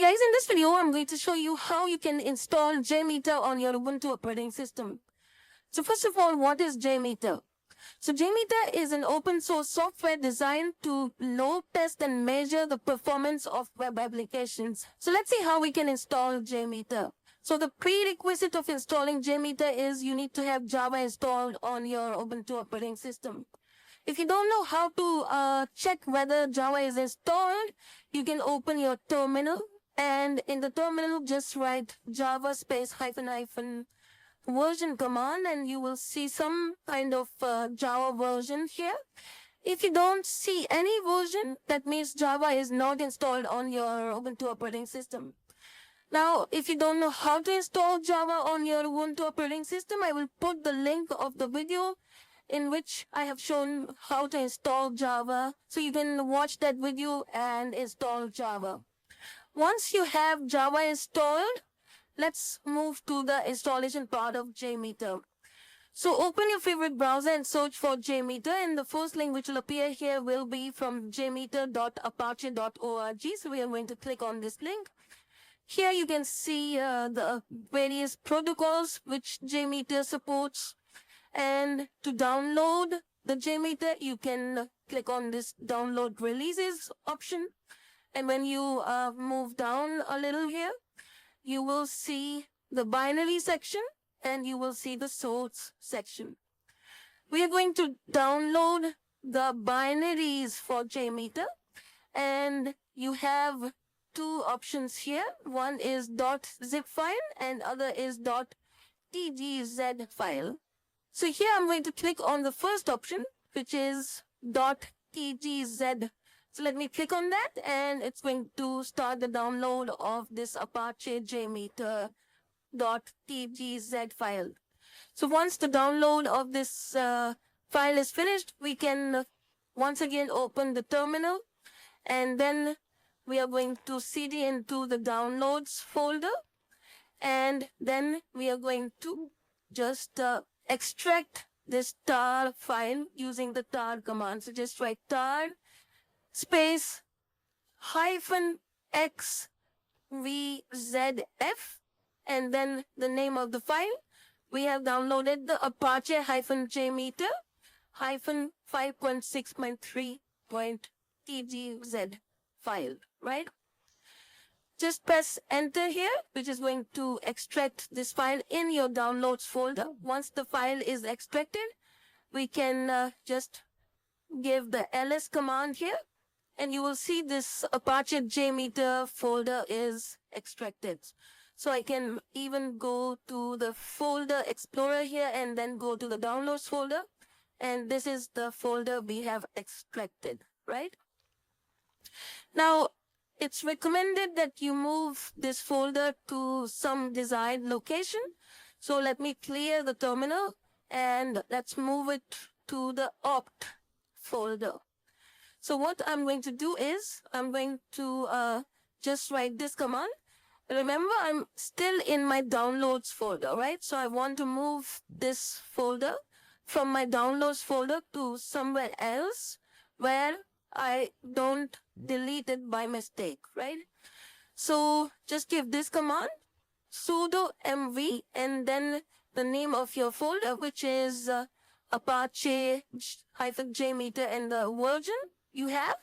guys, in this video, I'm going to show you how you can install JMeter on your Ubuntu operating system. So first of all, what is JMeter? So JMeter is an open source software designed to load, test, and measure the performance of web applications. So let's see how we can install JMeter. So the prerequisite of installing JMeter is you need to have Java installed on your Ubuntu operating system. If you don't know how to check whether Java is installed, you can open your terminal, and in the terminal just write Java space -- version command, and you will see some kind of Java version here. If you don't see any version, that means Java is not installed on your Ubuntu operating system. Now, if you don't know how to install Java on your Ubuntu operating system, I will put the link of the video in which I have shown how to install Java, so you can watch that video and install Java. Once you have Java installed, let's move to the installation part of JMeter. So open your favorite browser and search for JMeter, and the first link which will appear here will be from jmeter.apache.org. So we are going to click on this link. Here you can see the various protocols which JMeter supports. And to download the JMeter, you can click on this download releases option. And when you move down a little here, you will see the binary section and you will see the source section. We are going to download the binaries for JMeter, and you have two options here. One is .zip file and other is .tgz file. So here I'm going to click on the first option, which is .tgz. So let me click on that, and it's going to start the download of this Apache JMeter .tgz file. So once the download of this file is finished, we can once again open the terminal, and then we are going to cd into the downloads folder, and then we are going to just extract this tar file using the tar command. So just write tar space -xvzf and then the name of the file. We have downloaded the Apache JMeter 5.6.3.tgz file, right? Just press enter here, which is going to extract this file in your downloads folder. Once the file is extracted, we can just give the ls command here, and you will see this Apache JMeter folder is extracted. So I can even go to the folder explorer here and then go to the downloads folder, and this is the folder we have extracted, right? Now, it's recommended that you move this folder to some desired location. So let me clear the terminal and let's move it to the opt folder. So what I'm going to do is I'm going to just write this command. Remember, I'm still in my downloads folder, right? So I want to move this folder from my downloads folder to somewhere else where I don't delete it by mistake, right? So just give this command, sudo mv, and then the name of your folder, which is Apache JMeter and the version you have.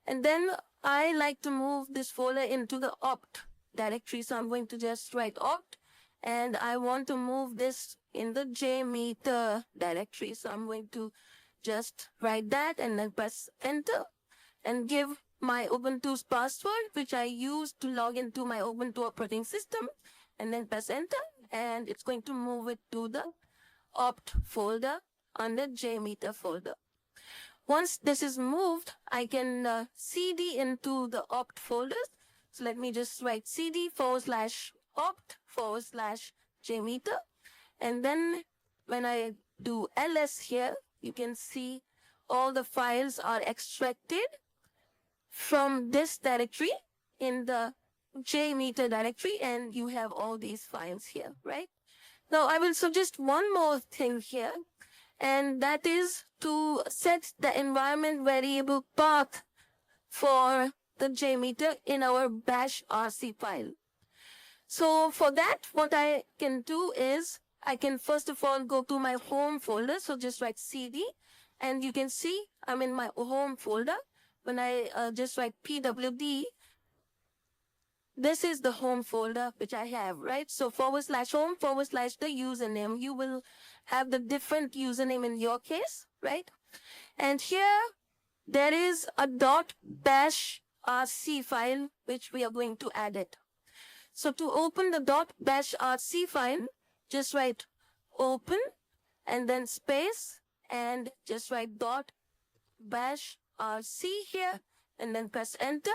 And then I like to move this folder into the opt directory. So I'm going to just write opt, and I want to move this in the JMeter directory. So I'm going to just write that and then press enter and give my Ubuntu's password, which I use to log into my Ubuntu operating system, and then press enter, and it's going to move it to the opt folder under JMeter folder. Once this is moved, I can cd into the opt folders. So let me just write cd/opt/JMeter, and then when I do ls here, you can see all the files are extracted from this directory in the JMeter directory, and you have all these files here, right? Now I will suggest one more thing here, and that is to set the environment variable path for the JMeter in our bash RC file. So for that, what I can do is I can first of all go to my home folder. So just write cd, and you can see I'm in my home folder. When I just write pwd, this is the home folder which I have, right? So /home / the username. You will have the different username in your case, right? And here there is a .bash rc file which we are going to add it. So to open the .bash rc file, just write open and then space and just write .bash rc here and then press enter,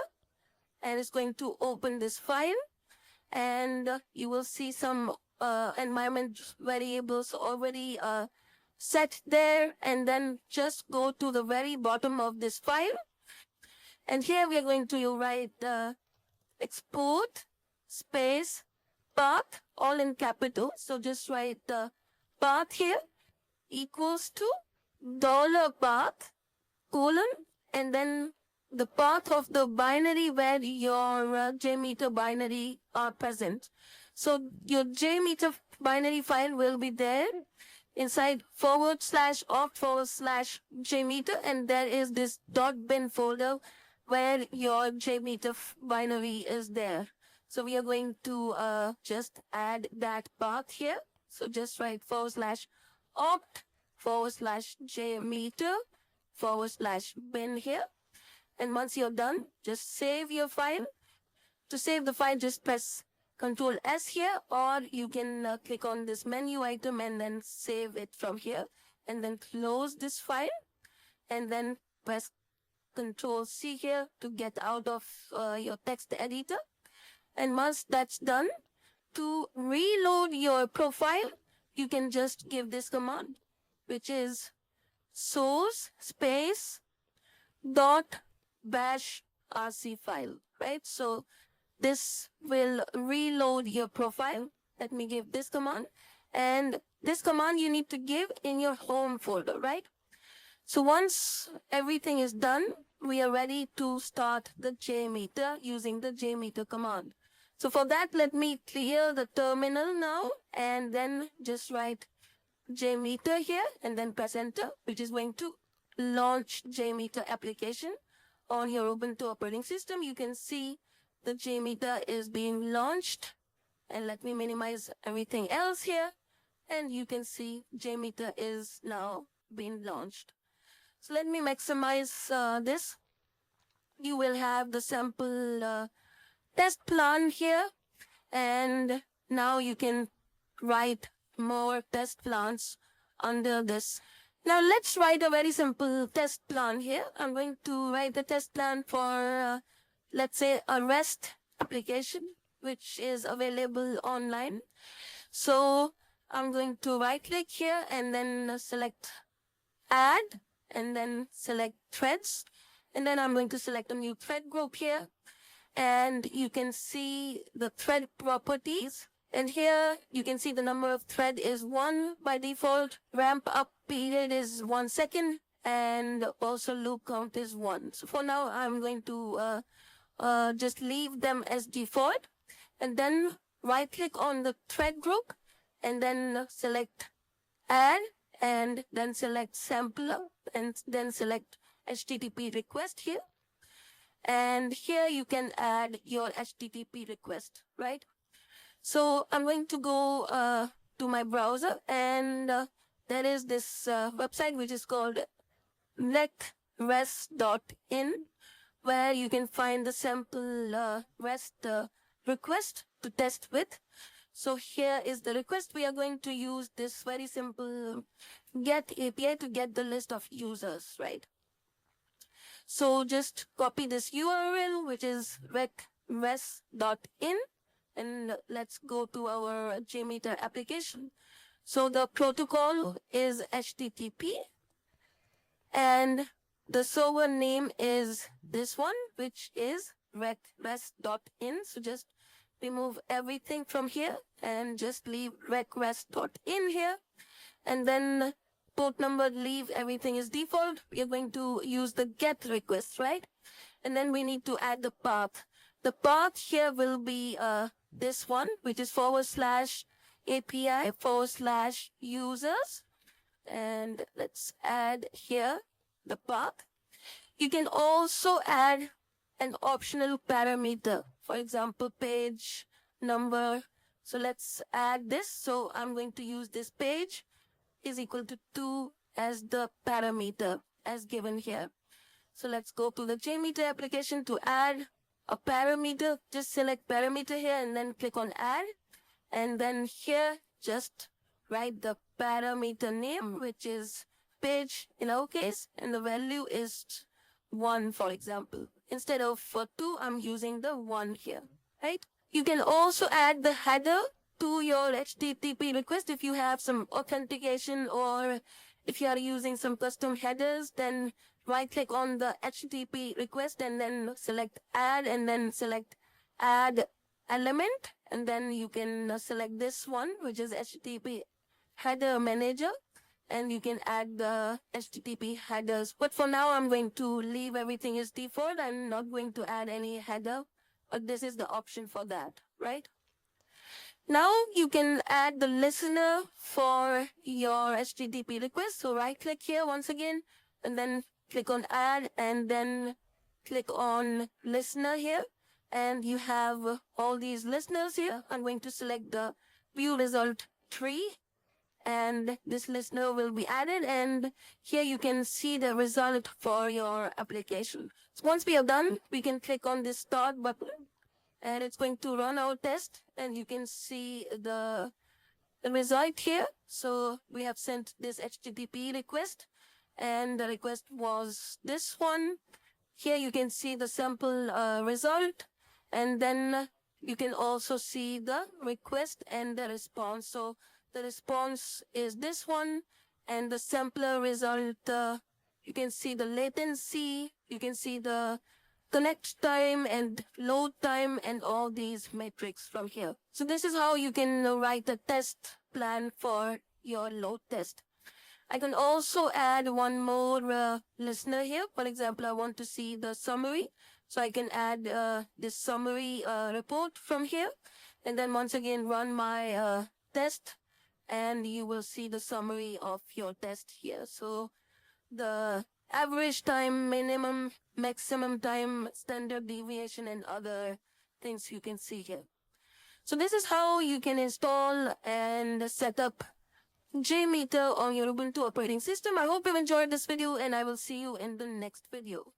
and it's going to open this file, and you will see some environment variables already set there, and then just go to the very bottom of this file, and here we are going to write export space path, all in capital. So just write the path here equals to $path colon and then the path of the binary where your JMeter binary are present. So your JMeter binary file will be there inside /opt/JMeter, and there is this .bin folder where your JMeter binary is there. So we are going to just add that path here. So just write /opt/JMeter/bin here. And once you're done, just save your file. To save the file, just press Ctrl S here, or you can click on this menu item and then save it from here. And then close this file and then press Ctrl C here to get out of your text editor. And once that's done, to reload your profile, you can just give this command, which is source space .bash rc file, right? So this will reload your profile. Let me give this command. And this command you need to give in your home folder, right? So once everything is done, we are ready to start the JMeter using the JMeter command. So for that, let me clear the terminal now and then just write JMeter here and then press enter, which is going to launch JMeter application on your Ubuntu operating system. You can see the JMeter is being launched, and let me minimize everything else here, and you can see JMeter is now being launched. So let me maximize this. You will have the sample test plan here, and now you can write more test plans under this. Now let's write a very simple test plan here. I'm going to write the test plan for, let's say, a REST application, which is available online. So I'm going to right click here and then select add and then select threads. And then I'm going to select a new thread group here. And you can see the thread properties. And here you can see the number of thread is 1 by default. Ramp up period is 1 second. And also loop count is 1. So for now, I'm going to just leave them as default. And then right click on the thread group. And then select add. And then select sampler. And then select HTTP request here. And here you can add your HTTP request, right? So I'm going to go to my browser, and there is this website which is called res.in, where you can find the sample REST request to test with. So here is the request. We are going to use this very simple get API to get the list of users, right? So just copy this URL, which is res.in, and let's go to our JMeter application. So the protocol is HTTP, and the server name is this one, which is res.in. So just remove everything from here and just leave res.in here, and then port number, leave everything is default. We are going to use the get request, right? and then we need to add the path. The path here will be this one, which is /API/users. And let's add here the path. You can also add an optional parameter, for example, page number. So let's add this. So I'm going to use this page is equal to 2 as the parameter as given here. So let's go to the JMeter application to add a parameter. Just select parameter here and then click on add. And then here, just write the parameter name, which is page in our case, and the value is 1, for example. Instead of 2, I'm using the 1 here, right? You can also add the header to your HTTP request if you have some authentication, or if you are using some custom headers, then right click on the HTTP request and then select add, and then select add element, and then you can select this one, which is HTTP header manager, and you can add the HTTP headers. But for now, I'm going to leave everything as default. I'm not going to add any header, but this is the option for that, right? Now you can add the listener for your HTTP request. So right click here once again, and then click on add, and then click on listener here. And you have all these listeners here. I'm going to select the view result tree, and this listener will be added, and here you can see the result for your application. So once we are done, we can click on this start button, and it's going to run our test, and you can see the result here. So we have sent this HTTP request, and the request was this one. Here you can see the sample result, and then you can also see the request and the response. So the response is this one, and the sampler result, you can see the latency, you can see the connect time and load time and all these metrics from here. So this is how you can write a test plan for your load test. I can also add one more listener here. For example, I want to see the summary. So I can add this summary report from here, and then once again run my test, and you will see the summary of your test here. So the average time, minimum, maximum time, standard deviation, and other things you can see here. So this is how you can install and set up JMeter on your Ubuntu operating system. I hope you enjoyed this video, and I will see you in the next video.